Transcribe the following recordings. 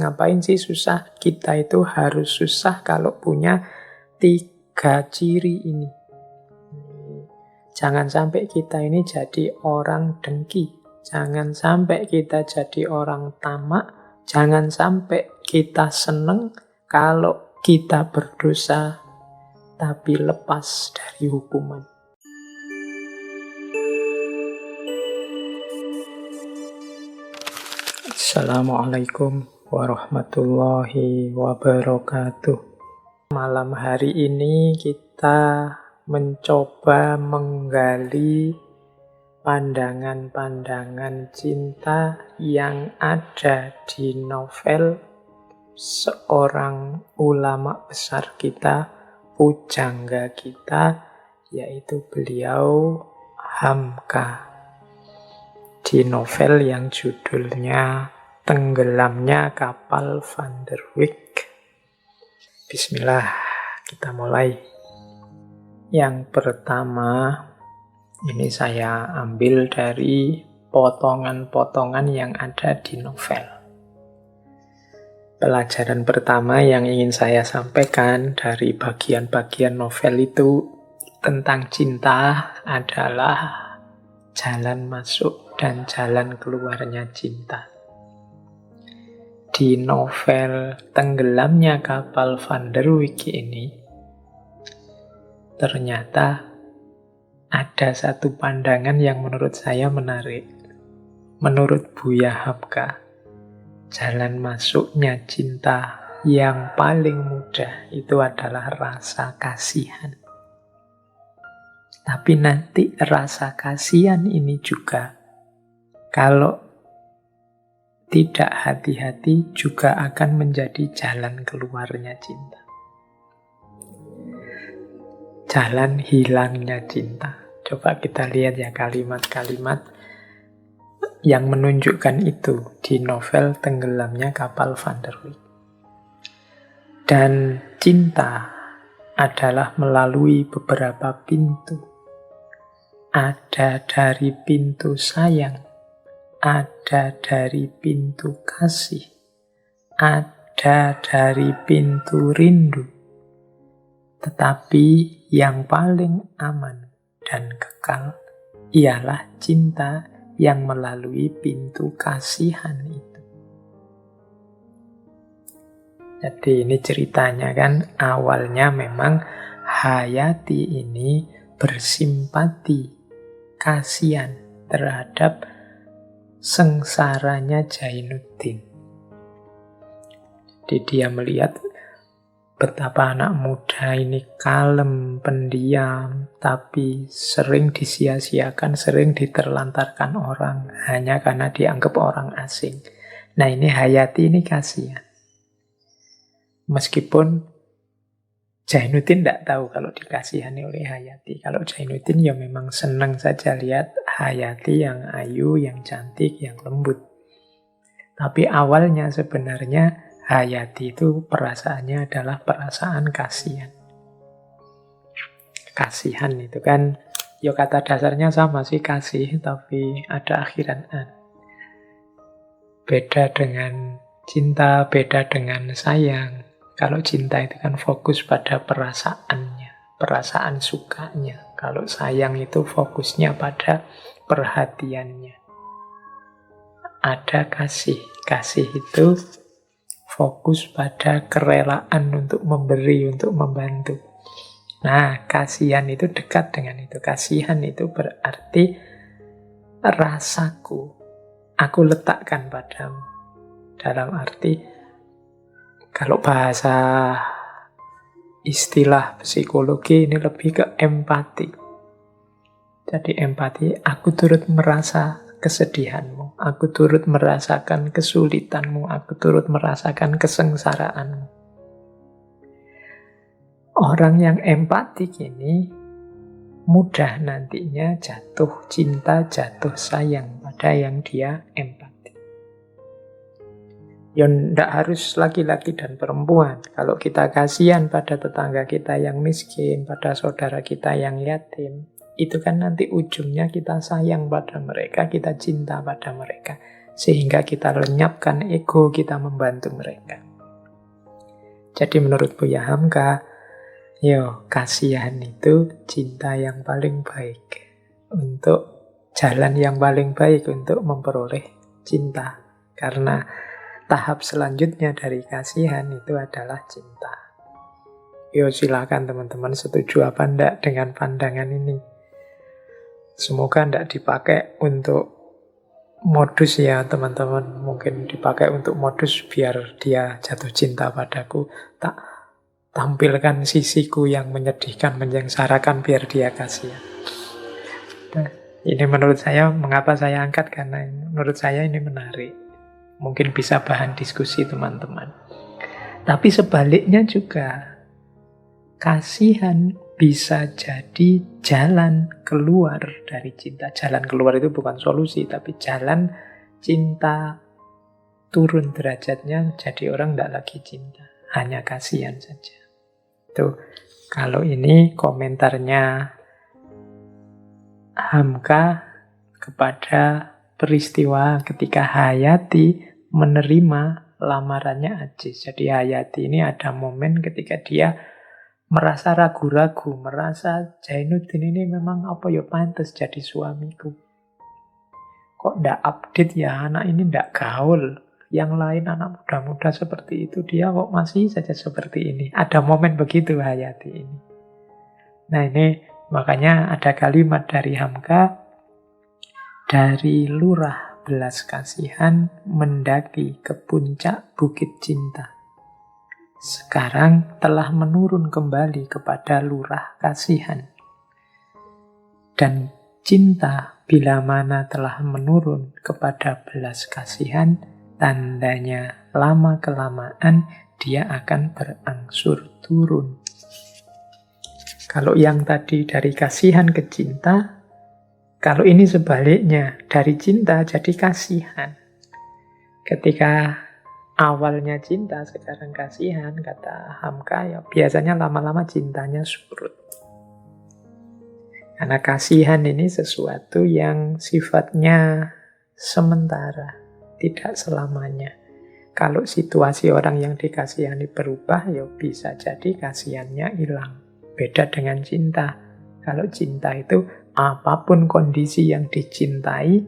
Ngapain sih susah? Kita itu harus susah kalau punya 3 ciri ini. Jangan sampai kita ini jadi orang dengki. Jangan sampai kita jadi orang tamak. Jangan sampai kita seneng kalau kita berdosa tapi lepas dari hukuman. Assalamualaikum warahmatullahi wabarakatuh. Malam hari ini kita mencoba menggali pandangan-pandangan cinta yang ada di novel seorang ulama besar kita, pujangga kita, yaitu beliau Hamka. Di novel yang judulnya Tenggelamnya Kapal Van der Wijk. Bismillah, kita mulai. Yang pertama, ini saya ambil dari potongan-potongan yang ada di novel. Pelajaran pertama yang ingin saya sampaikan dari bagian-bagian novel itu tentang cinta adalah jalan masuk dan jalan keluarnya cinta. Di novel Tenggelamnya Kapal Van der Wijk ini, ternyata ada satu pandangan yang menurut saya menarik. Menurut Buya Hamka, jalan masuknya cinta yang paling mudah itu adalah rasa kasihan. Tapi nanti rasa kasihan ini juga, kalau tidak hati-hati, juga akan menjadi jalan keluarnya cinta. Jalan hilangnya cinta. Coba kita lihat ya kalimat-kalimat yang menunjukkan itu di novel Tenggelamnya Kapal Van der Wijk. Dan cinta adalah melalui beberapa pintu. Ada dari pintu sayang, ada dari pintu kasih, ada dari pintu rindu. Tetapi yang paling aman dan kekal ialah cinta yang melalui pintu kasihan itu. Jadi ini ceritanya kan, awalnya memang Hayati ini bersimpati, kasihan terhadap sengsaranya Jainuddin. Jadi dia melihat betapa anak muda ini kalem, pendiam, tapi sering disia-siakan, sering diterlantarkan orang hanya karena dianggap orang asing. Nah ini Hayati ini kasihan. Meskipun Jainuddin tidak tahu kalau dikasihani oleh Hayati. Kalau Jainuddin ya memang senang saja lihat Hayati yang ayu, yang cantik, yang lembut. Tapi awalnya sebenarnya Hayati itu perasaannya adalah perasaan kasihan. Kasihan itu kan, ya kata dasarnya sama sih, kasih, tapi ada akhiran an. Beda dengan cinta, beda dengan sayang. Kalau cinta itu kan fokus pada perasaannya, perasaan sukanya. Kalau sayang itu fokusnya pada perhatiannya. Ada kasih. Kasih itu fokus pada kerelaan untuk memberi, untuk membantu. Nah, kasihan itu dekat dengan itu. Kasihan itu berarti rasaku, aku letakkan padamu. Dalam arti, kalau bahasa istilah psikologi ini lebih ke empati. Jadi empati, aku turut merasa kesedihanmu, aku turut merasakan kesulitanmu, aku turut merasakan kesengsaraanmu. Orang yang empatik ini mudah nantinya jatuh cinta, jatuh sayang pada yang dia empati. Ya tidak harus laki-laki dan perempuan. Kalau kita kasihan pada tetangga kita yang miskin, pada saudara kita yang yatim, itu kan nanti ujungnya kita sayang pada mereka, kita cinta pada mereka. sehingga kita lenyapkan ego kita membantu mereka. Jadi menurut Buya Hamka, kasihan itu cinta yang paling baik, untuk jalan yang paling baik untuk memperoleh cinta. Karena tahap selanjutnya dari kasihan itu adalah cinta. Silakan teman-teman setuju apa enggak dengan pandangan ini. Semoga enggak dipakai untuk modus ya teman-teman. Mungkin dipakai untuk modus biar dia jatuh cinta padaku. Tak tampilkan sisiku yang menyedihkan, menyengsarakan biar dia kasihan. Nah, ini menurut saya, mengapa saya angkat, karena menurut saya ini menarik. Mungkin bisa bahan diskusi teman-teman. Tapi sebaliknya juga, kasihan bisa jadi jalan keluar dari cinta. Jalan keluar itu bukan solusi, tapi jalan cinta turun derajatnya, jadi orang tidak lagi cinta, hanya kasihan saja. Tuh, kalau ini komentarnya Hamka kepada peristiwa ketika Hayati menerima lamarannya Ajis. Jadi Hayati ini ada momen ketika dia merasa ragu-ragu, merasa Jainuddin ini memang pantas jadi suamiku. Kok ndak update ya, anak ini ndak gaul. Yang lain anak muda-muda seperti itu, dia kok masih saja seperti ini. Ada momen begitu Hayati ini. Nah ini makanya ada kalimat dari Hamka, dari lurah belas kasihan mendaki ke puncak bukit cinta. Sekarang telah menurun kembali kepada lurah kasihan. Dan cinta bila mana telah menurun kepada belas kasihan, tandanya lama-kelamaan dia akan berangsur turun. Kalau yang tadi dari kasihan ke cinta, kalau ini sebaliknya, dari cinta jadi kasihan. Ketika awalnya cinta, sekarang kasihan, kata Hamka, biasanya lama-lama cintanya surut. Karena kasihan ini sesuatu yang sifatnya sementara, tidak selamanya. Kalau situasi orang yang dikasihani berubah, bisa jadi kasihannya hilang. Beda dengan cinta. Kalau cinta itu apapun kondisi yang dicintai,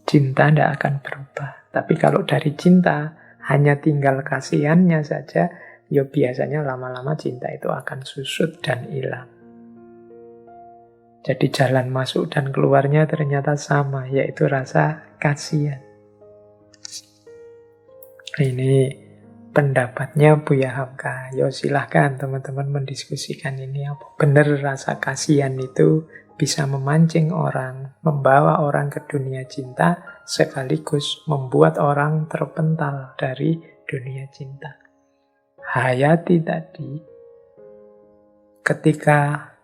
cinta tidak akan berubah. Tapi kalau dari cinta hanya tinggal kasihannya saja, biasanya lama-lama cinta itu akan susut dan hilang. Jadi jalan masuk dan keluarnya ternyata sama, yaitu rasa kasihan. Ini pendapatnya Buya Hamka. Silahkan teman-teman mendiskusikan ini. Apa benar rasa kasihan itu bisa memancing orang, membawa orang ke dunia cinta, sekaligus membuat orang terpental dari dunia cinta. Hayati tadi, ketika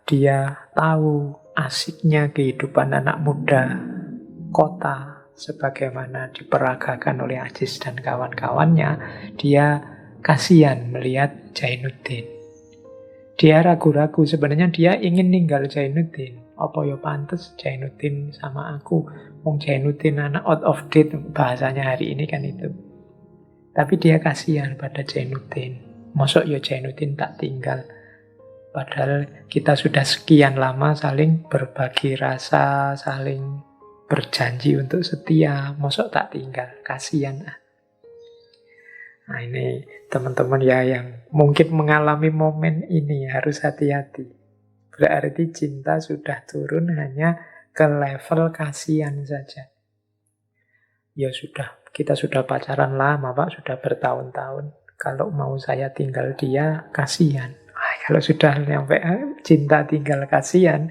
dia tahu asiknya kehidupan anak muda kota sebagaimana diperagakan oleh Ajis dan kawan-kawannya, dia kasihan melihat Jainuddin. Dia ragu-ragu, sebenarnya dia ingin ninggal Jainuddin. Apa pantes Jainuddin sama aku? Wong Jainuddin anak out of date, bahasanya hari ini kan itu. Tapi dia kasihan pada Jainuddin. Mosok Jainuddin tak tinggal. Padahal kita sudah sekian lama saling berbagi rasa, saling berjanji untuk setia. Mosok tak tinggal, kasihan. Nah ini teman-teman yang mungkin mengalami momen ini harus hati-hati. Berarti cinta sudah turun hanya ke level kasihan saja. Kita sudah pacaran lama Pak, sudah bertahun-tahun. Kalau mau saya tinggal dia, kasihan. Kalau sudah sampai cinta tinggal kasihan,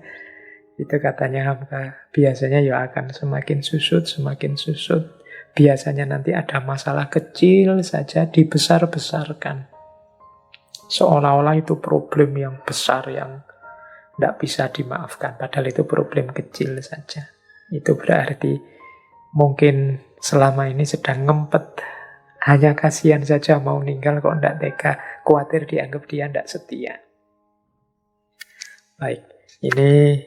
itu katanya Hamka, biasanya akan semakin susut, semakin susut. Biasanya nanti ada masalah kecil saja dibesar-besarkan. Seolah-olah itu problem yang besar yang tidak bisa dimaafkan. Padahal itu problem kecil saja. Itu berarti mungkin selama ini sedang ngempet. Hanya kasihan saja mau ninggal kok tidak tega. Khawatir dianggap dia tidak setia. Baik, ini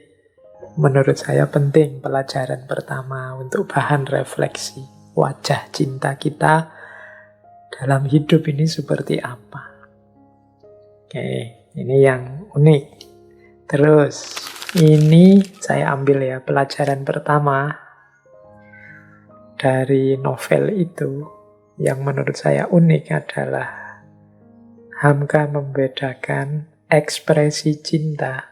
Menurut saya penting pelajaran pertama untuk bahan refleksi. Wajah cinta kita dalam hidup ini seperti apa? Oke, ini yang unik. Terus, ini saya ambil ya pelajaran pertama dari novel itu. Yang menurut saya unik adalah Hamka membedakan ekspresi cinta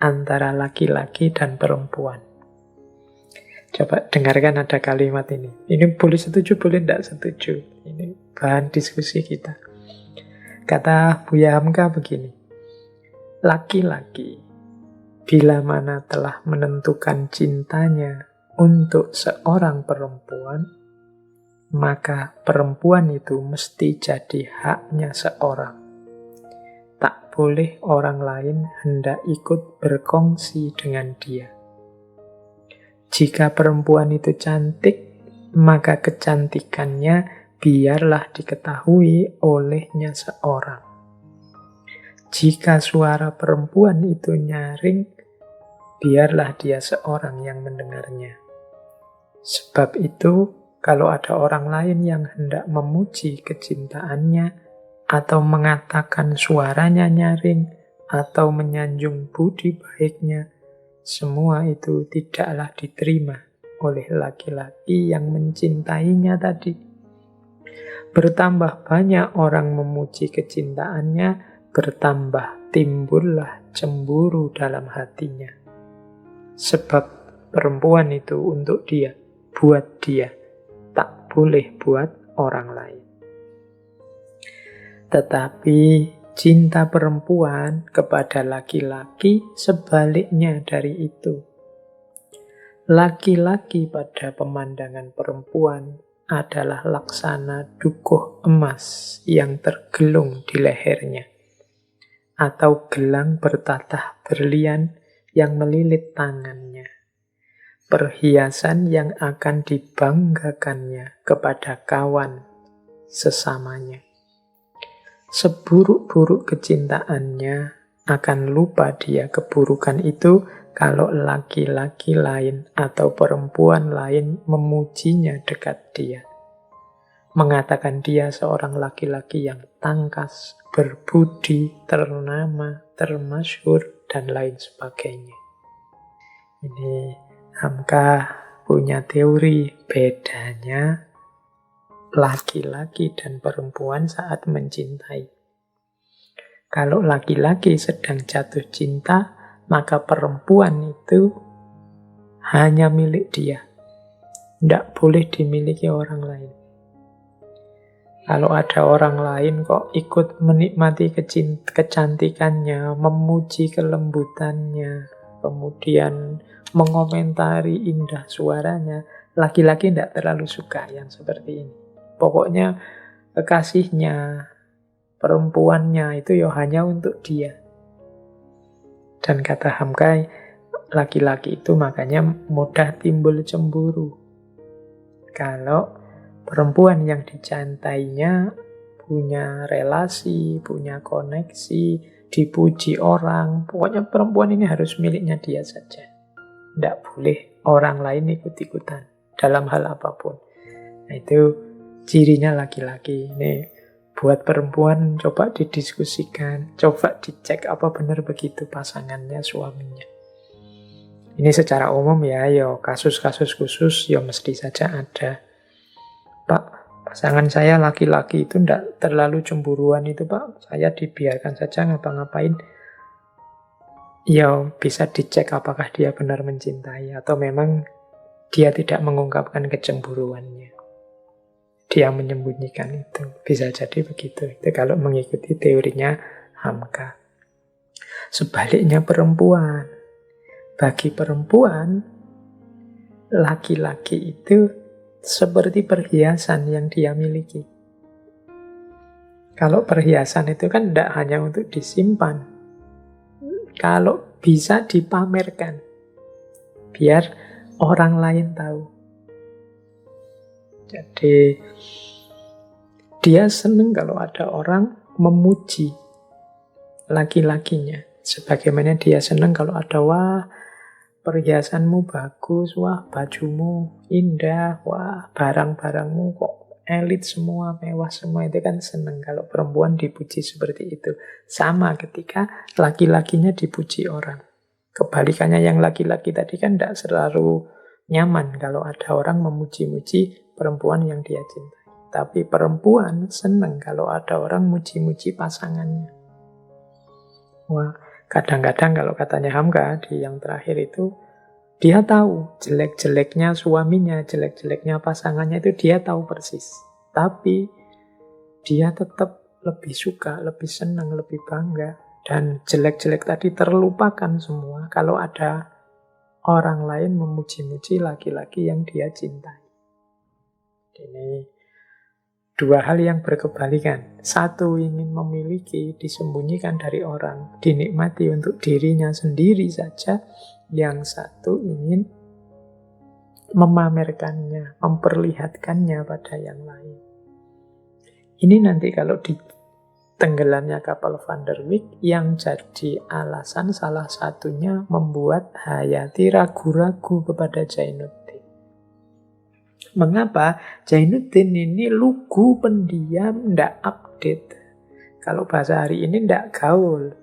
antara laki-laki dan perempuan. Coba dengarkan ada kalimat ini. Ini boleh setuju, boleh tidak setuju. Ini bahan diskusi kita. Kata Buya Hamka begini. Laki-laki bila mana telah menentukan cintanya untuk seorang perempuan, maka perempuan itu mesti jadi haknya seorang. Tak boleh orang lain hendak ikut berkongsi dengan dia. Jika perempuan itu cantik, maka kecantikannya biarlah diketahui olehnya seorang. Jika suara perempuan itu nyaring, biarlah dia seorang yang mendengarnya. Sebab itu, kalau ada orang lain yang hendak memuji kecintaannya, atau mengatakan suaranya nyaring, atau menyanjung budi baiknya, semua itu tidaklah diterima oleh laki-laki yang mencintainya tadi. Bertambah banyak orang memuji kecintaannya, bertambah timbullah cemburu dalam hatinya. Sebab perempuan itu untuk dia, buat dia, tak boleh buat orang lain. Tetapi cinta perempuan kepada laki-laki sebaliknya dari itu. Laki-laki pada pemandangan perempuan adalah laksana dukuh emas yang tergelung di lehernya, atau gelang bertatah berlian yang melilit tangannya. Perhiasan yang akan dibanggakannya kepada kawan sesamanya. Seburuk-buruk kecintaannya, akan lupa dia keburukan itu kalau laki-laki lain atau perempuan lain memujinya dekat dia. Mengatakan dia seorang laki-laki yang tangkas, berbudi, ternama, termasyhur, dan lain sebagainya. Ini Hamka punya teori bedanya laki-laki dan perempuan saat mencintai. Kalau laki-laki sedang jatuh cinta, maka perempuan itu hanya milik dia. Tidak boleh dimiliki orang lain. Kalau ada orang lain kok ikut menikmati kecantikannya, memuji kelembutannya, kemudian mengomentari indah suaranya, laki-laki tidak terlalu suka yang seperti ini. Pokoknya kekasihnya, perempuannya itu ya hanya untuk dia. Dan kata Hamka, laki-laki itu makanya mudah timbul cemburu. Kalau perempuan yang dicintainya punya relasi, punya koneksi, dipuji orang, pokoknya perempuan ini harus miliknya dia saja. Tidak boleh orang lain ikut-ikutan dalam hal apapun. Nah, itu cirinya laki-laki. Ini buat perempuan coba didiskusikan, coba dicek apa benar begitu pasangannya, suaminya. Ini secara umum ya, kasus-kasus khusus ya mesti saja ada. Pak, pasangan saya laki-laki itu tidak terlalu cemburuan itu Pak, saya dibiarkan saja ngapa-ngapain. Ya bisa dicek apakah dia benar mencintai atau memang dia tidak mengungkapkan kecemburuannya. Dia menyembunyikan itu. Bisa jadi begitu. Itu kalau mengikuti teorinya Hamka. Sebaliknya perempuan. Bagi perempuan, laki-laki itu seperti perhiasan yang dia miliki. Kalau perhiasan itu kan tidak hanya untuk disimpan. Kalau bisa dipamerkan. Biar orang lain tahu. Jadi dia senang kalau ada orang memuji laki-lakinya. Sebagaimana dia senang kalau ada perhiasanmu bagus, wah bajumu indah, wah barang-barangmu kok elit semua, mewah semua, itu kan seneng kalau perempuan dipuji seperti itu. Sama ketika laki-lakinya dipuji orang. Kebalikannya yang laki-laki tadi kan tidak selalu nyaman kalau ada orang memuji-muji perempuan yang dia cintai. Tapi perempuan seneng kalau ada orang muji-muji pasangannya. Wah, kadang-kadang kalau katanya Hamka di yang terakhir itu, dia tahu jelek-jeleknya suaminya, jelek-jeleknya pasangannya itu dia tahu persis. Tapi dia tetap lebih suka, lebih senang, lebih bangga. Dan jelek-jelek tadi terlupakan semua kalau ada orang lain memuji-muji laki-laki yang dia cintai. Ini dua hal yang berkebalikan. Satu ingin memiliki, disembunyikan dari orang, dinikmati untuk dirinya sendiri saja. Yang satu ingin memamerkannya, memperlihatkannya pada yang lain. Ini nanti kalau di tenggelamnya kapal Van der Wijk yang jadi alasan salah satunya membuat Hayati ragu-ragu kepada Zainuddin. Mengapa? Zainuddin ini lugu, pendiam, tidak update. Kalau bahasa hari ini tidak gaul.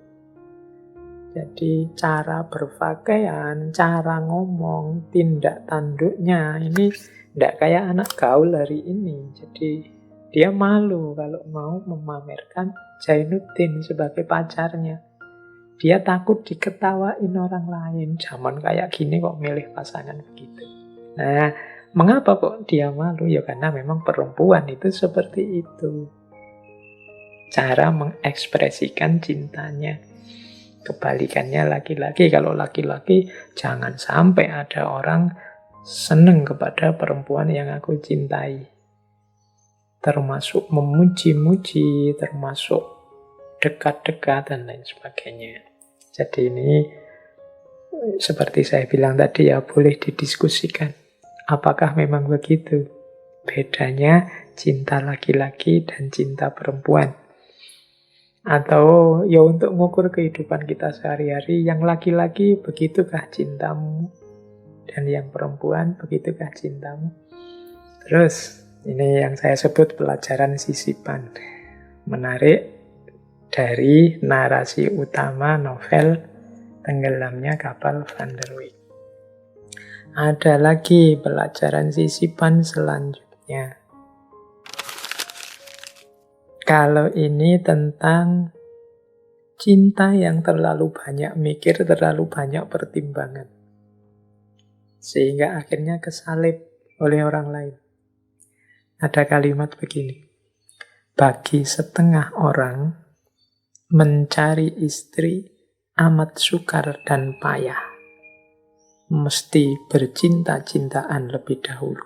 Jadi cara berpakaian, cara ngomong, tindak tanduknya ini tidak kayak anak gaul hari ini. Jadi dia malu kalau mau memamerkan Zainuddin sebagai pacarnya. Dia takut diketawain orang lain. Zaman kayak gini kok milih pasangan begitu. Nah, mengapa kok dia malu? Ya karena memang perempuan itu seperti itu. Cara mengekspresikan cintanya. Kebalikannya laki-laki. Kalau laki-laki, jangan sampai ada orang seneng kepada perempuan yang aku cintai. Termasuk memuji-muji, termasuk dekat-dekat, dan lain sebagainya. Jadi ini, seperti saya bilang tadi ya, boleh didiskusikan. Apakah memang begitu? Bedanya cinta laki-laki dan cinta perempuan. Atau ya untuk mengukur kehidupan kita sehari-hari, yang laki-laki begitukah cintamu? Dan yang perempuan begitukah cintamu? Terus, ini yang saya sebut pelajaran sisipan. Menarik dari narasi utama novel Tenggelamnya Kapal Van der Wijk. Ada lagi pelajaran sisipan selanjutnya. Kalau ini tentang cinta yang terlalu banyak mikir, terlalu banyak pertimbangan. Sehingga akhirnya kesalip oleh orang lain. Ada kalimat begini. Bagi setengah orang, mencari istri amat sukar dan payah. Mesti bercinta-cintaan lebih dahulu.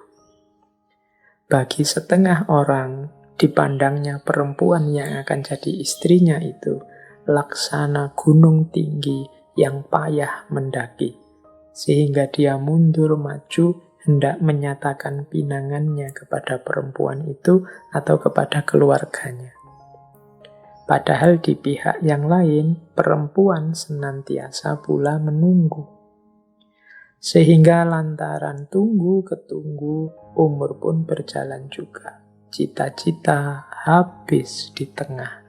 Bagi setengah orang, dipandangnya perempuan yang akan jadi istrinya itu laksana gunung tinggi yang payah mendaki. Sehingga dia mundur maju hendak menyatakan pinangannya kepada perempuan itu atau kepada keluarganya. Padahal di pihak yang lain, perempuan senantiasa pula menunggu. Sehingga lantaran tunggu ketunggu, umur pun berjalan juga. Cita-cita habis di tengah.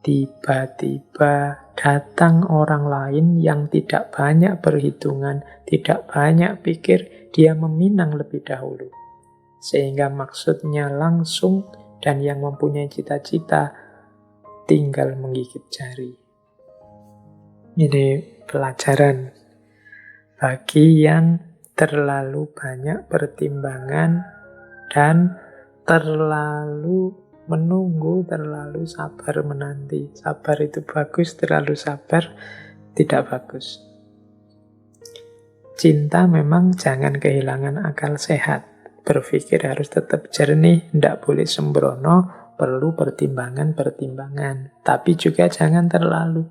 Tiba-tiba datang orang lain yang tidak banyak perhitungan, tidak banyak pikir, dia meminang lebih dahulu. Sehingga maksudnya langsung, dan yang mempunyai cita-cita tinggal menggigit jari. Ini pelajaran bagi yang terlalu banyak pertimbangan dan terlalu menunggu, terlalu sabar menanti. Sabar itu bagus, terlalu sabar tidak bagus. Cinta memang jangan kehilangan akal sehat. Berpikir harus tetap jernih, tidak boleh sembrono, perlu pertimbangan-pertimbangan. Tapi juga jangan terlalu.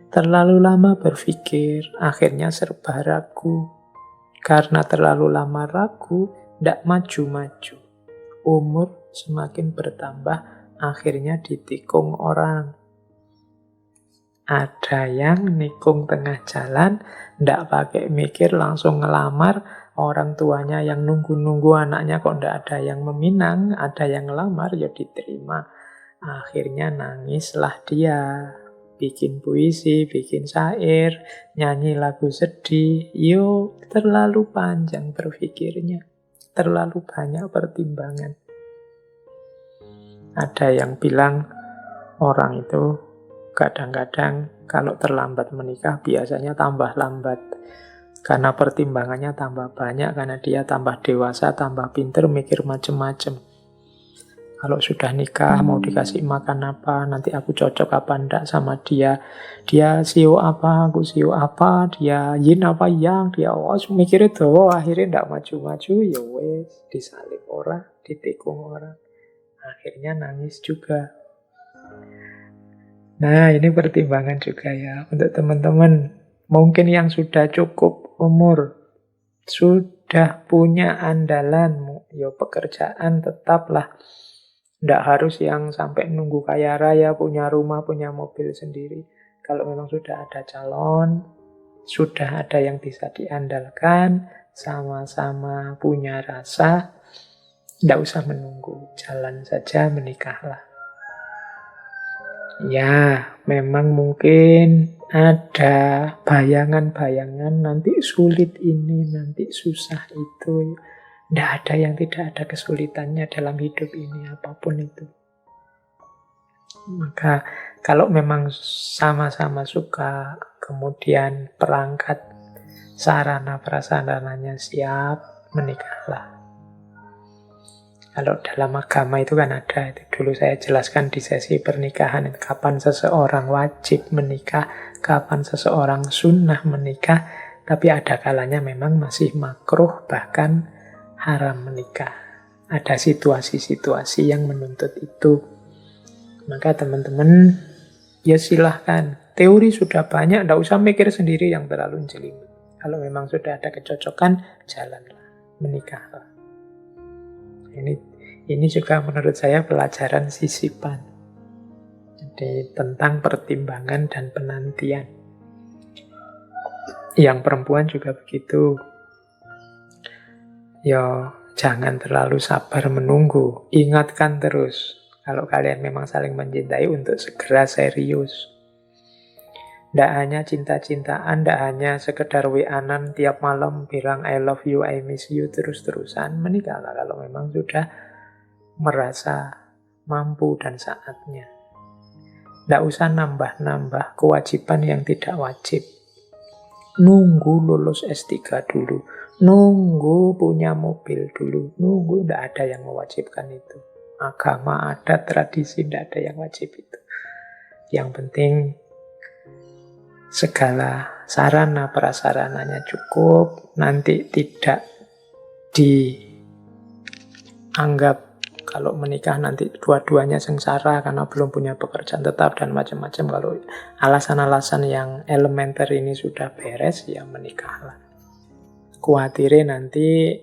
Terlalu lama berpikir, akhirnya serba ragu. Karena terlalu lama ragu, tidak maju-maju. Umur semakin bertambah, akhirnya ditikung orang. Ada yang nikung tengah jalan, ndak pakai mikir langsung ngelamar, orang tuanya yang nunggu-nunggu anaknya kok ndak ada yang meminang, ada yang ngelamar, ya diterima. Akhirnya nangislah dia, bikin puisi, bikin syair, nyanyi lagu sedih. Yo, terlalu panjang berpikirnya, terlalu banyak pertimbangan. Ada yang bilang orang itu kadang-kadang kalau terlambat menikah biasanya tambah lambat. Karena pertimbangannya tambah banyak, karena dia tambah dewasa, tambah pinter, mikir macem-macem. Kalau sudah nikah, mau dikasih makan apa, nanti aku cocok apa enggak sama dia. Dia sio apa, aku sio apa, dia yin apa yang, dia mikirnya tuh, akhirnya enggak maju-maju, ya wes, disalib orang, ditikung orang. Akhirnya nangis juga. Nah, ini pertimbangan juga ya untuk teman-teman. Mungkin yang sudah cukup umur, sudah punya andalan, ya pekerjaan tetaplah. Tidak harus yang sampai nunggu kaya raya, punya rumah, punya mobil sendiri. Kalau memang sudah ada calon, sudah ada yang bisa diandalkan, sama-sama punya rasa, tidak usah menunggu, jalan saja menikahlah. Ya, memang mungkin ada bayangan-bayangan nanti sulit ini, nanti susah itu. Tidak ada yang tidak ada kesulitannya dalam hidup ini, apapun itu. Maka kalau memang sama-sama suka, kemudian perangkat sarana prasarananya siap, menikahlah. Kalau dalam agama itu kan ada, itu dulu saya jelaskan di sesi pernikahan, kapan seseorang wajib menikah, kapan seseorang sunnah menikah, tapi ada kalanya memang masih makruh, bahkan haram menikah. Ada situasi-situasi yang menuntut itu. Maka teman-teman, ya silahkan. Teori sudah banyak, tidak usah mikir sendiri yang terlalu jelimet. Kalau memang sudah ada kecocokan, jalanlah, menikahlah. Ini juga menurut saya pelajaran sisipan. Jadi tentang pertimbangan dan penantian. Yang perempuan juga begitu. Ya, jangan terlalu sabar menunggu. Ingatkan terus. Kalau kalian memang saling mencintai untuk segera serius. Tidak hanya cinta-cintaan, tidak hanya sekedar WA-an tiap malam bilang I love you, I miss you terus-terusan. Menikahlah kalau memang sudah merasa mampu dan saatnya. Tidak usah nambah-nambah kewajiban yang tidak wajib. Nunggu lulus S3 dulu. Nunggu punya mobil dulu. Nunggu, tidak ada yang mewajibkan itu. Agama ada, tradisi, tidak ada yang wajib itu. Yang penting segala sarana prasarananya cukup, nanti tidak dianggap kalau menikah nanti dua-duanya sengsara karena belum punya pekerjaan tetap dan macam-macam. Kalau alasan-alasan yang elementer ini sudah beres, ya menikahlah. Khawatirnya nanti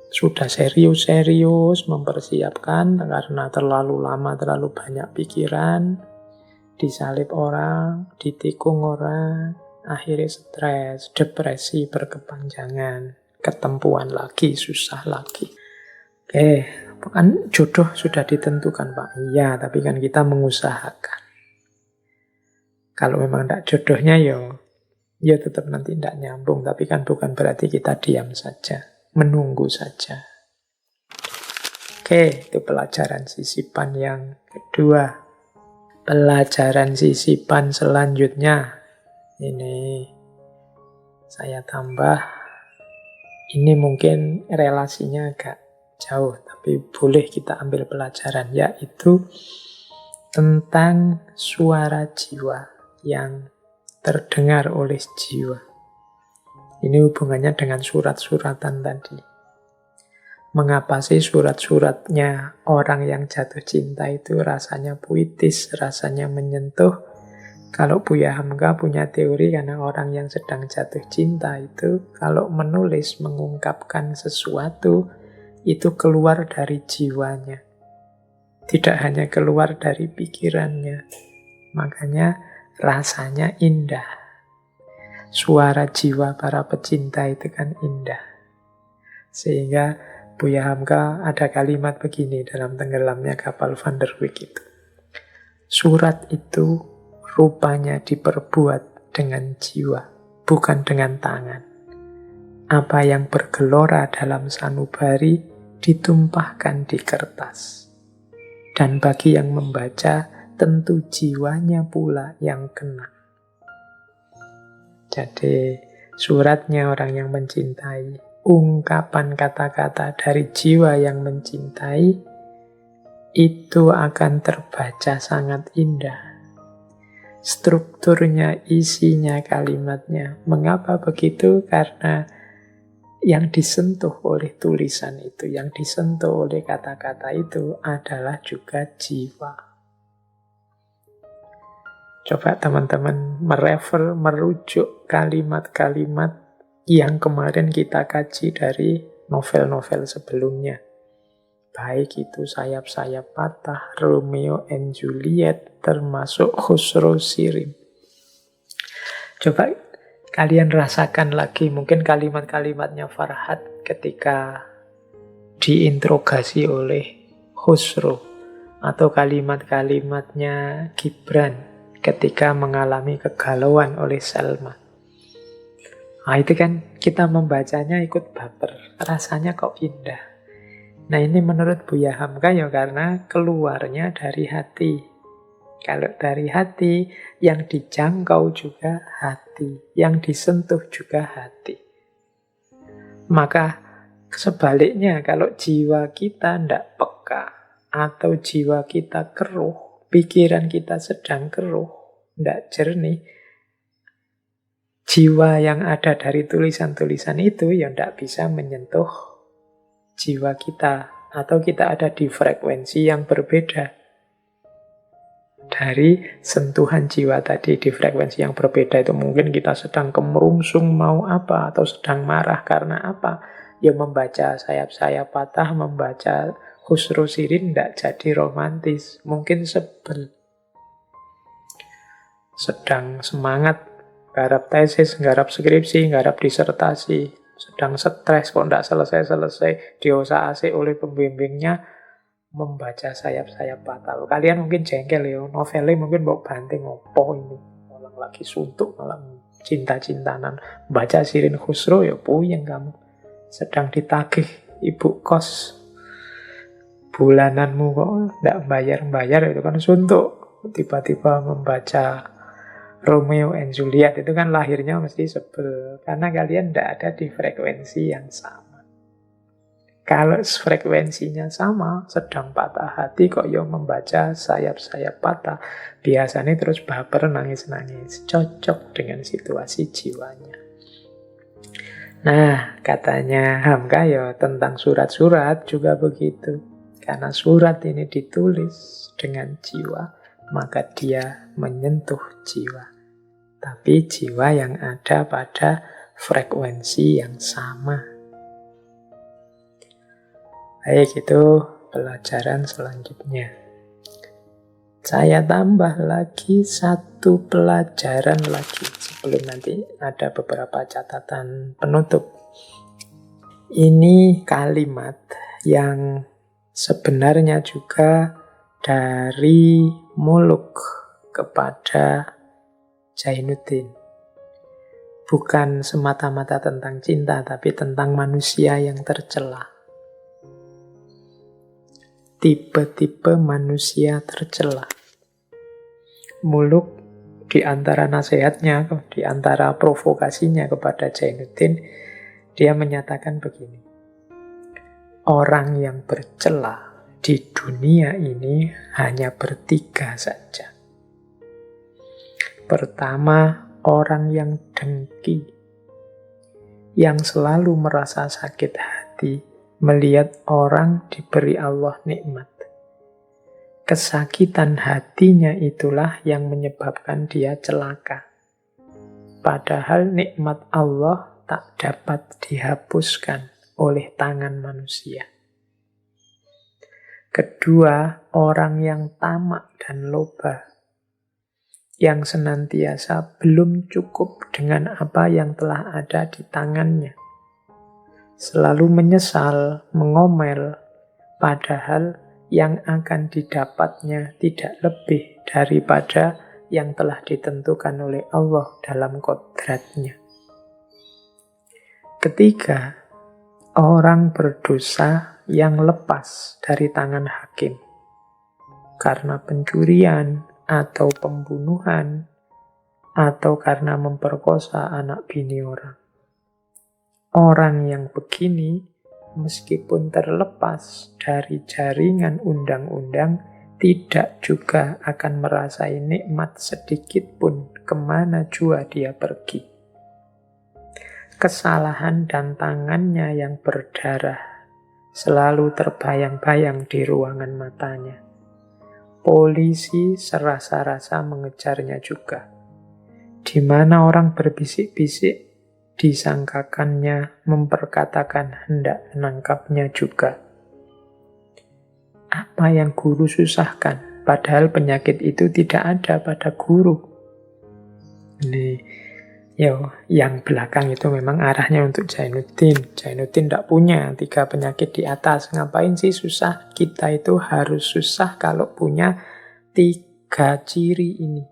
sudah serius-serius mempersiapkan karena terlalu lama, terlalu banyak pikiran, disalib orang, ditikung orang, akhirnya stres, depresi berkepanjangan, ketempuan lagi, susah lagi. Kan jodoh sudah ditentukan, Pak. Iya, tapi kan kita mengusahakan. Kalau memang tidak jodohnya, ya tetap nanti tidak nyambung. Tapi kan bukan berarti kita diam saja, menunggu saja. Itu pelajaran sisipan yang kedua. Pelajaran sisipan selanjutnya, ini saya tambah. Ini mungkin relasinya agak jauh, tapi boleh kita ambil pelajaran, yaitu tentang suara jiwa yang terdengar oleh jiwa. Ini hubungannya dengan surat-suratan tadi. Mengapa sih surat-suratnya orang yang jatuh cinta itu rasanya puitis, rasanya menyentuh? Kalau Buya Hamka punya teori, karena orang yang sedang jatuh cinta itu kalau menulis, mengungkapkan sesuatu, itu keluar dari jiwanya. Tidak hanya keluar dari pikirannya. Makanya rasanya indah. Suara jiwa para pecinta itu kan indah. Sehingga Buya Hamka ada kalimat begini dalam Tenggelamnya Kapal Van der Wijk itu. Surat itu rupanya diperbuat dengan jiwa, bukan dengan tangan. Apa yang bergelora dalam sanubari ditumpahkan di kertas. Dan bagi yang membaca, tentu jiwanya pula yang kena. Jadi, suratnya orang yang mencintai, ungkapan kata-kata dari jiwa yang mencintai, itu akan terbaca sangat indah. Strukturnya, isinya, kalimatnya. Mengapa begitu? Karena yang disentuh oleh tulisan itu, yang disentuh oleh kata-kata itu adalah juga jiwa. Coba teman-teman merujuk kalimat-kalimat yang kemarin kita kaji dari novel-novel sebelumnya. Baik itu Sayap-sayap patah, Romeo and Juliet, termasuk Khusro Shirin. Coba kalian rasakan lagi mungkin kalimat-kalimatnya Farhat ketika diinterogasi oleh Khusro. Atau kalimat-kalimatnya Gibran ketika mengalami kegalauan oleh Salma. Nah itu kan kita membacanya ikut baper. Rasanya kok indah. Nah ini menurut Buya Hamka ya karena keluarnya dari hati. Kalau dari hati, yang dijangkau juga hati. Yang disentuh juga hati. Maka sebaliknya kalau jiwa kita tidak peka atau jiwa kita keruh, pikiran kita sedang keruh, tidak jernih, jiwa yang ada dari tulisan-tulisan itu ya tidak bisa menyentuh jiwa kita. Atau kita ada di frekuensi yang berbeda dari sentuhan jiwa tadi. Di frekuensi yang berbeda itu mungkin kita sedang kemerungsung mau apa, atau sedang marah karena apa. Ya membaca Sayap-sayap patah, membaca Khusro Shirin tidak jadi romantis. Mungkin sebel. Sedang semangat, garap tesis, garap skripsi, garap disertasi. Sedang stres, kok tidak selesai-selesai. Diosak-asik oleh pembimbingnya, membaca Sayap-sayap patah. Kalian mungkin jengkel ya, novelnya mungkin mau banting, opo ini. Orang lagi suntuk, malah cinta-cintanan. Baca Shirin Khusro, ya puyeng kamu. Sedang ditagih ibu kos. Bulananmu kok tidak bayar-bayar, itu kan suntuk. Tiba-tiba membaca Romeo and Juliet, itu kan lahirnya mesti sebel. Karena kalian tidak ada di frekuensi yang sama. Kalau frekuensinya sama, sedang patah hati kok ya membaca Sayap-sayap patah. Biasanya terus baper, nangis-nangis. Cocok dengan situasi jiwanya. Nah, katanya Hamka ya tentang surat-surat juga begitu. Karena surat ini ditulis dengan jiwa, maka dia menyentuh jiwa. Tapi jiwa yang ada pada frekuensi yang sama. Baik, itu pelajaran selanjutnya. Saya tambah lagi satu pelajaran lagi sebelum nanti ada beberapa catatan penutup. Ini kalimat yang sebenarnya juga dari Muluk kepada Zainuddin. Bukan semata-mata tentang cinta, tapi tentang manusia yang tercela. Tipe-tipe manusia tercela. Muluk di antara nasihatnya, di antara provokasinya kepada Zainuddin, dia menyatakan begini. Orang yang bercela di dunia ini hanya bertiga saja. Pertama, orang yang dengki, yang selalu merasa sakit hati melihat orang diberi Allah nikmat. Kesakitan hatinya itulah yang menyebabkan dia celaka. Padahal nikmat Allah tak dapat dihapuskan oleh tangan manusia. Kedua, orang yang tamak dan loba. yang senantiasa belum cukup dengan apa yang telah ada di tangannya. Selalu menyesal, mengomel, padahal yang akan didapatnya tidak lebih daripada yang telah ditentukan oleh Allah dalam kodratnya. Ketiga, orang berdosa yang lepas dari tangan hakim karena pencurian atau pembunuhan atau karena memperkosa anak bini orang. Orang yang begini, meskipun terlepas dari jaringan undang-undang, tidak juga akan merasai nikmat sedikit pun kemana jua dia pergi. Kesalahan dan tangannya yang berdarah selalu terbayang-bayang di ruangan matanya. Polisi serasa-rasa mengejarnya juga. Di mana orang berbisik-bisik, disangkakannya memperkatakan hendak menangkapnya juga. Apa yang guru susahkan? Padahal penyakit itu tidak ada pada guru. Ini, yang belakang itu memang arahnya untuk Zainuddin. Zainuddin tidak punya 3 penyakit di atas. Ngapain sih susah? Kita itu harus susah kalau punya 3 ciri ini.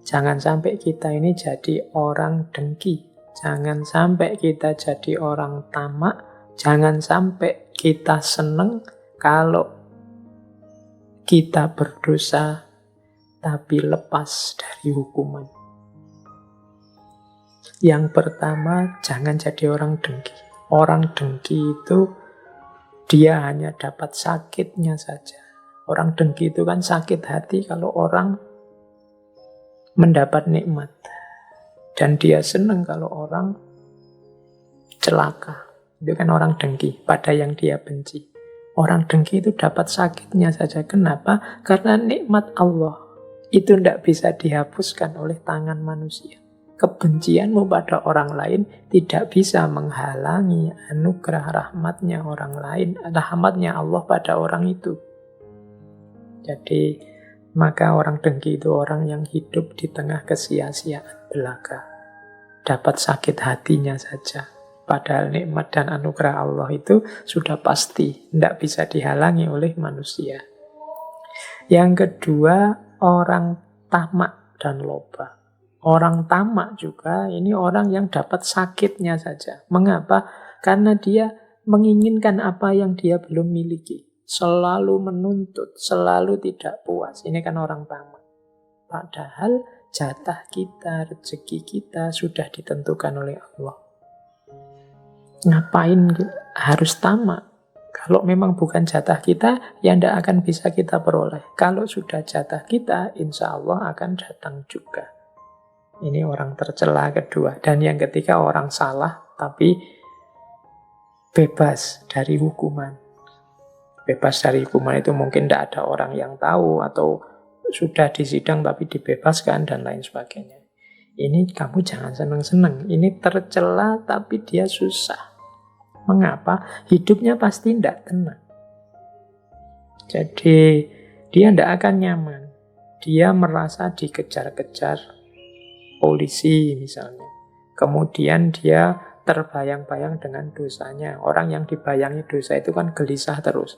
Jangan sampai kita ini jadi orang dengki. Jangan sampai kita jadi orang tamak. Jangan sampai kita seneng kalau kita berdosa tapi lepas dari hukuman. Yang pertama, jangan jadi orang dengki. Orang dengki itu dia hanya dapat sakitnya saja. Orang dengki itu kan sakit hati kalau orang mendapat nikmat. Dan dia senang kalau orang celaka. Itu kan orang dengki pada yang dia benci. Orang dengki itu dapat sakitnya saja. Kenapa? Karena nikmat Allah itu tidak bisa dihapuskan oleh tangan manusia. Kebencianmu pada orang lain tidak bisa menghalangi anugerah rahmatnya orang lain, rahmatnya Allah pada orang itu. Jadi, maka orang dengki itu orang yang hidup di tengah kesia-siaan belaka. Dapat sakit hatinya saja. Padahal nikmat dan anugerah Allah itu sudah pasti, tidak bisa dihalangi oleh manusia. Yang kedua, orang tamak dan loba. Orang tamak juga, ini orang yang dapat sakitnya saja. Mengapa? Karena dia menginginkan apa yang dia belum miliki. Selalu menuntut, selalu tidak puas. Ini kan orang tamak. Padahal jatah kita, rezeki kita sudah ditentukan oleh Allah. Ngapain harus tamak? Kalau memang bukan jatah kita, ya tidak akan bisa kita peroleh. Kalau sudah jatah kita, insya Allah akan datang juga. Ini orang tercela kedua. Dan yang ketiga orang salah tapi bebas dari hukuman. Bebas dari hukuman itu mungkin tidak ada orang yang tahu atau sudah disidang tapi dibebaskan dan lain sebagainya. Ini kamu jangan senang-senang. Ini tercela tapi dia susah. Mengapa? Hidupnya pasti tidak tenang. Jadi dia tidak akan nyaman. Dia merasa dikejar-kejar polisi misalnya. Kemudian dia terbayang-bayang dengan dosanya. Orang yang dibayangi dosa itu kan gelisah terus.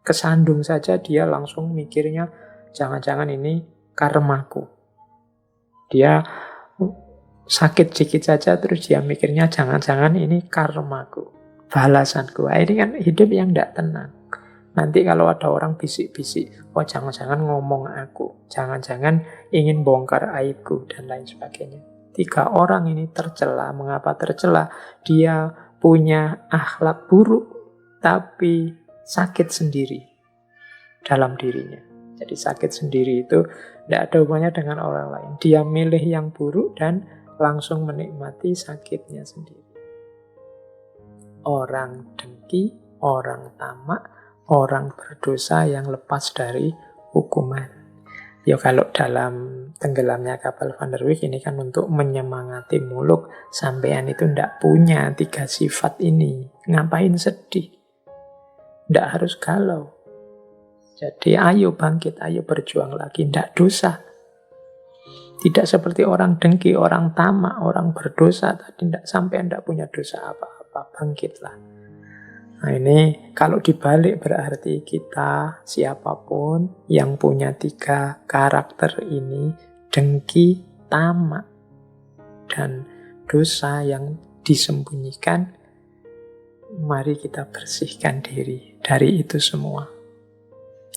Kesandung saja dia langsung mikirnya, jangan-jangan ini karmaku. Dia sakit sedikit saja terus dia mikirnya, jangan-jangan ini karmaku, balasanku. Ini kan hidup yang tidak tenang. Nanti kalau ada orang bisik-bisik, oh jangan-jangan ngomong aku, jangan-jangan ingin bongkar aibku, dan lain sebagainya. 3 orang ini tercela. Mengapa tercela? Dia punya akhlak buruk, tapi sakit sendiri dalam dirinya. Jadi sakit sendiri itu tidak ada hubungannya dengan orang lain. Dia milih yang buruk dan langsung menikmati sakitnya sendiri. Orang dengki, orang tamak, orang berdosa yang lepas dari hukuman. Ya kalau dalam tenggelamnya kapal Van der Wijk ini kan untuk menyemangati muluk. Sampean itu ndak punya 3 sifat ini. Ngapain sedih? Ndak harus galau. Jadi ayo bangkit, ayo berjuang lagi. Ndak dosa. Tidak seperti orang dengki, orang tamak, orang berdosa tadi, tidak sampai tidak punya dosa apa-apa, bangkitlah. Nah ini kalau dibalik berarti kita siapapun yang punya 3 karakter ini, dengki, tamak, dan dosa yang disembunyikan, mari kita bersihkan diri dari itu semua.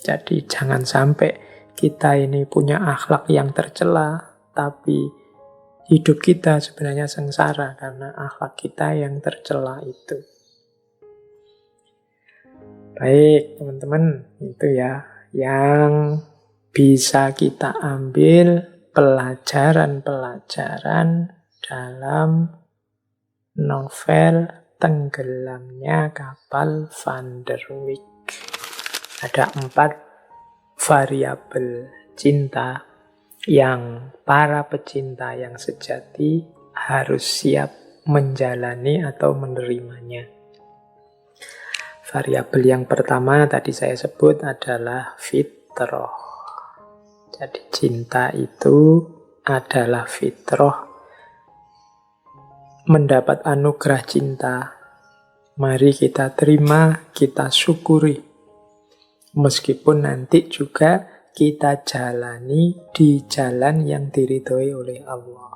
Jadi jangan sampai kita ini punya akhlak yang tercela, tapi hidup kita sebenarnya sengsara karena akhlak kita yang tercela itu. Baik, teman-teman, itu ya yang bisa kita ambil pelajaran-pelajaran dalam novel Tenggelamnya Kapal Van der Wijk. Ada 4 variabel cinta yang para pecinta yang sejati harus siap menjalani atau menerimanya. Variabel yang pertama tadi saya sebut adalah fitrah. Jadi cinta itu adalah fitrah. Mendapat anugerah cinta, mari kita terima, kita syukuri. Meskipun nanti juga kita jalani di jalan yang diridhoi oleh Allah.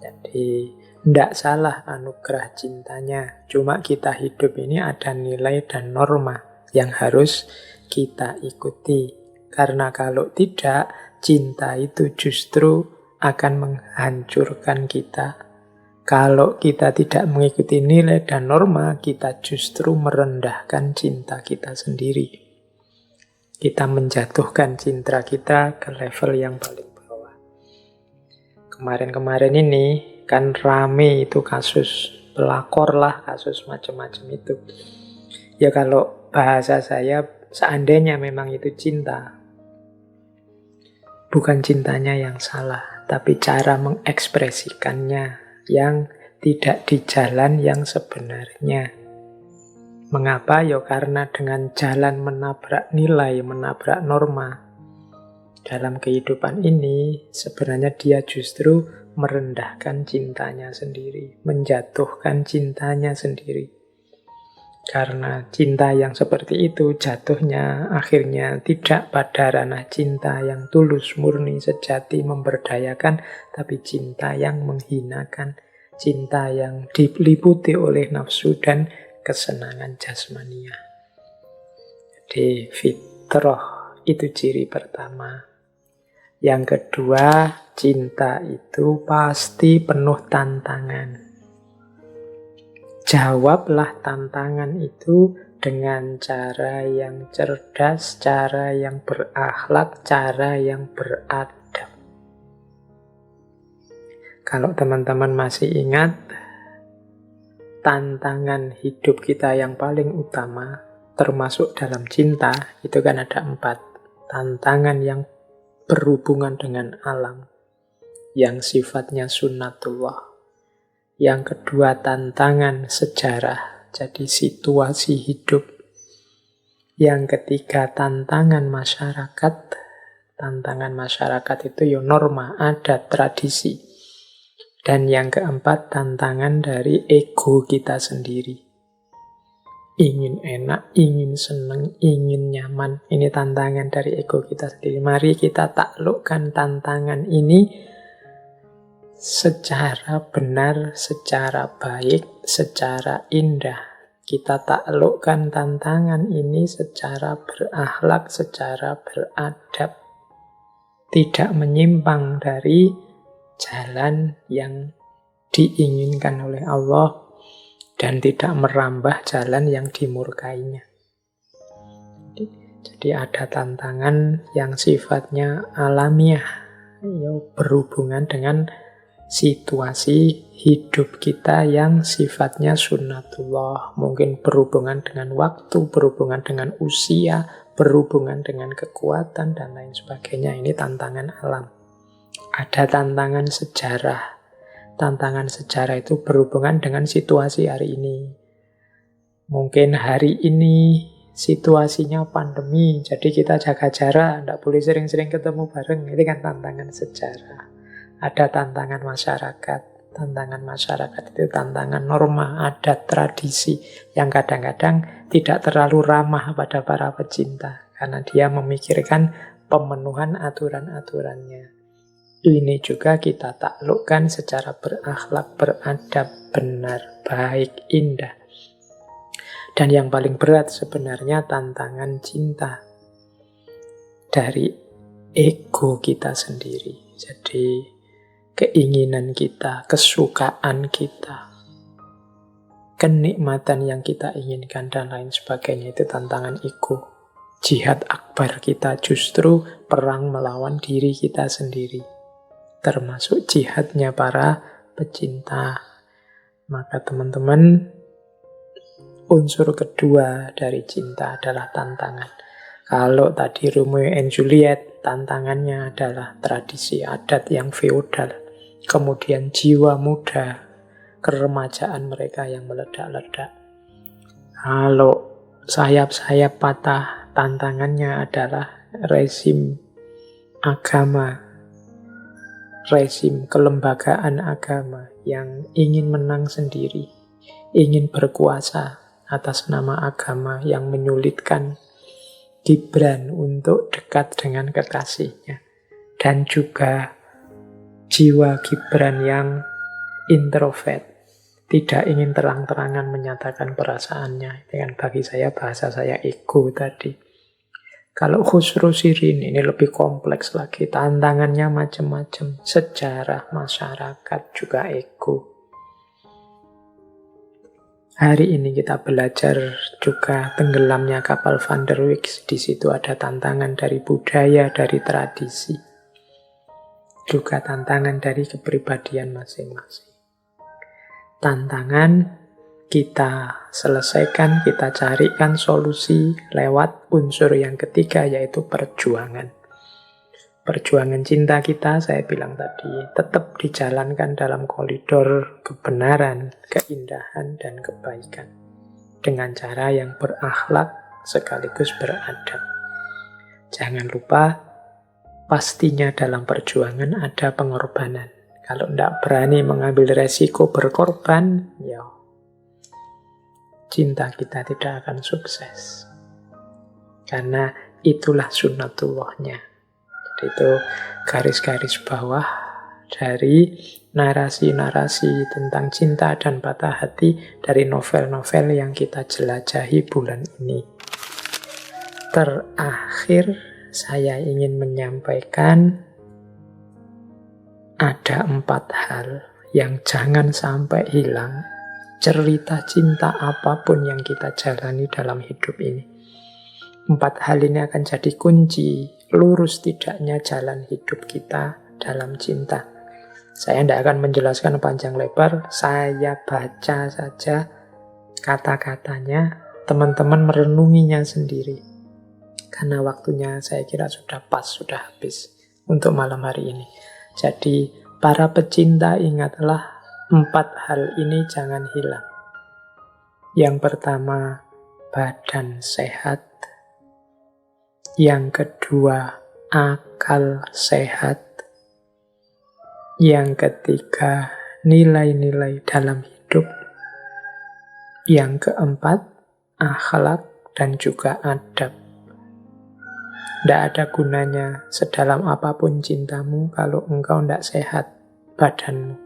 Jadi tidak salah anugerah cintanya, cuma kita hidup ini ada nilai dan norma yang harus kita ikuti. Karena kalau tidak, cinta itu justru akan menghancurkan kita. Kalau kita tidak mengikuti nilai dan norma, kita justru merendahkan cinta kita sendiri. Kita menjatuhkan cinta kita ke level yang paling bawah. Kemarin-kemarin ini kan rame itu kasus pelakor lah, kasus macam-macam itu. Ya kalau bahasa saya, seandainya memang itu cinta, bukan cintanya yang salah, tapi cara mengekspresikannya yang tidak di jalan yang sebenarnya. Mengapa? Ya karena dengan jalan menabrak nilai, menabrak norma dalam kehidupan ini, sebenarnya dia justru merendahkan cintanya sendiri, menjatuhkan cintanya sendiri. Karena cinta yang seperti itu jatuhnya akhirnya tidak pada ranah cinta yang tulus, murni, sejati, memberdayakan, tapi cinta yang menghinakan, cinta yang diliputi oleh nafsu dan kesenangan jasmania. Jadi fitrah itu ciri pertama. Yang kedua, cinta itu pasti penuh tantangan. Jawablah tantangan itu dengan cara yang cerdas, cara yang berakhlak, cara yang beradab. Kalau teman-teman masih ingat, tantangan hidup kita yang paling utama, termasuk dalam cinta, itu kan ada 4. Tantangan yang berhubungan dengan alam, yang sifatnya sunnatullah. Yang kedua, tantangan sejarah, jadi situasi hidup. Yang ketiga, tantangan masyarakat. Tantangan masyarakat itu ya norma, adat, tradisi. Dan yang keempat, tantangan dari ego kita sendiri. Ingin enak, ingin senang, ingin nyaman. Ini tantangan dari ego kita sendiri. Mari kita taklukkan tantangan ini secara benar, secara baik, secara indah. Kita taklukkan tantangan ini secara berakhlak, secara beradab. Tidak menyimpang dari jalan yang diinginkan oleh Allah dan tidak merambah jalan yang dimurkainya. Jadi ada tantangan yang sifatnya alamiah, ya, berhubungan dengan situasi hidup kita yang sifatnya sunnatullah. Mungkin berhubungan dengan waktu, berhubungan dengan usia, berhubungan dengan kekuatan, dan lain sebagainya. Ini tantangan alam. Ada tantangan sejarah. Tantangan sejarah itu berhubungan dengan situasi hari ini. Mungkin hari ini situasinya pandemi, jadi kita jaga jarak, tidak boleh sering-sering ketemu bareng. Ini kan tantangan sejarah. Ada tantangan masyarakat. Tantangan masyarakat itu tantangan norma, adat, tradisi yang kadang-kadang tidak terlalu ramah pada para pecinta karena dia memikirkan pemenuhan aturan-aturannya. Ini juga kita taklukkan secara berakhlak, beradab, benar, baik, indah. Dan yang paling berat sebenarnya tantangan cinta dari ego kita sendiri. Jadi keinginan kita, kesukaan kita, kenikmatan yang kita inginkan dan lain sebagainya itu tantangan ego. Jihad akbar kita justru perang melawan diri kita sendiri. Termasuk jihadnya para pecinta. Maka teman-teman, unsur kedua dari cinta adalah tantangan. Kalau tadi Romeo and Juliet, tantangannya adalah tradisi adat yang feodal. Kemudian jiwa muda, keremajaan mereka yang meledak-ledak. Kalau sayap-sayap patah, tantangannya adalah rezim agama, rezim kelembagaan agama yang ingin menang sendiri, ingin berkuasa atas nama agama yang menyulitkan Gibran untuk dekat dengan kekasihnya. Dan juga jiwa Gibran yang introvert, tidak ingin terang-terangan menyatakan perasaannya. Dengan bagi saya, bahasa saya ego tadi. Kalau Khusro Shirin ini lebih kompleks lagi, tantangannya macam-macam, sejarah, masyarakat, juga ego. Hari ini kita belajar juga tenggelamnya kapal Van der Wijk. Di situ ada tantangan dari budaya, dari tradisi. Juga tantangan dari kepribadian masing-masing. Tantangan kita selesaikan, kita carikan solusi lewat unsur yang ketiga, yaitu perjuangan. Perjuangan cinta kita, saya bilang tadi, tetap dijalankan dalam koridor kebenaran, keindahan, dan kebaikan. Dengan cara yang berakhlak sekaligus beradab. Jangan lupa, pastinya dalam perjuangan ada pengorbanan. Kalau tidak berani mengambil resiko berkorban, ya cinta kita tidak akan sukses. Karena itulah sunnatullahnya. Itu garis-garis bawah dari narasi-narasi tentang cinta dan patah hati dari novel-novel yang kita jelajahi bulan ini. Terakhir, saya ingin menyampaikan ada 4 hal yang jangan sampai hilang cerita cinta apapun yang kita jalani dalam hidup ini. 4 hal ini akan jadi kunci lurus tidaknya jalan hidup kita dalam cinta. Saya tidak akan menjelaskan panjang lebar, saya baca saja kata-katanya, teman-teman merenunginya sendiri. Karena waktunya saya kira sudah pas, sudah habis untuk malam hari ini. Jadi para pecinta ingatlah 4 hal ini jangan hilang. Yang pertama, badan sehat. Yang kedua, akal sehat. Yang ketiga, nilai-nilai dalam hidup. Yang keempat, akhlak dan juga adab. Tidak ada gunanya sedalam apapun cintamu kalau engkau tidak sehat badanmu.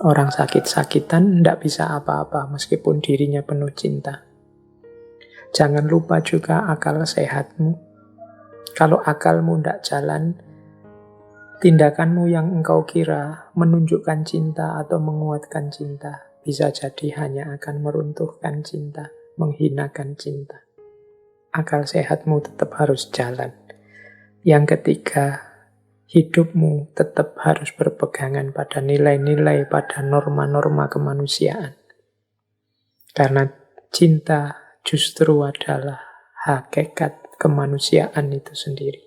Orang sakit-sakitan tidak bisa apa-apa meskipun dirinya penuh cinta. Jangan lupa juga akal sehatmu. Kalau akalmu tidak jalan, tindakanmu yang engkau kira menunjukkan cinta atau menguatkan cinta, bisa jadi hanya akan meruntuhkan cinta, menghinakan cinta. Akal sehatmu tetap harus jalan. Yang ketiga, hidupmu tetap harus berpegangan pada nilai-nilai, pada norma-norma kemanusiaan. Karena cinta justru adalah hakikat kemanusiaan itu sendiri.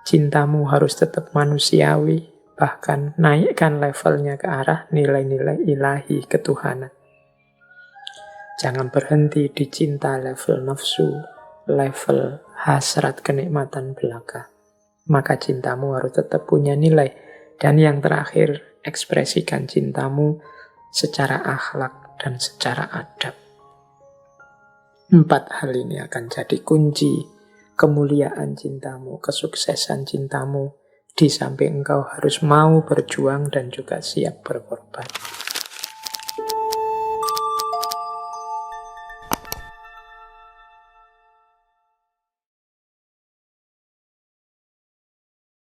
Cintamu harus tetap manusiawi, bahkan naikkan levelnya ke arah nilai-nilai ilahi ketuhanan. Jangan berhenti di cinta level nafsu, level hasrat kenikmatan belaka. Maka cintamu harus tetap punya nilai. Dan yang terakhir, ekspresikan cintamu secara akhlak dan secara adab. 4 hal ini akan jadi kunci kemuliaan cintamu, kesuksesan cintamu, di samping engkau harus mau berjuang dan juga siap berkorban.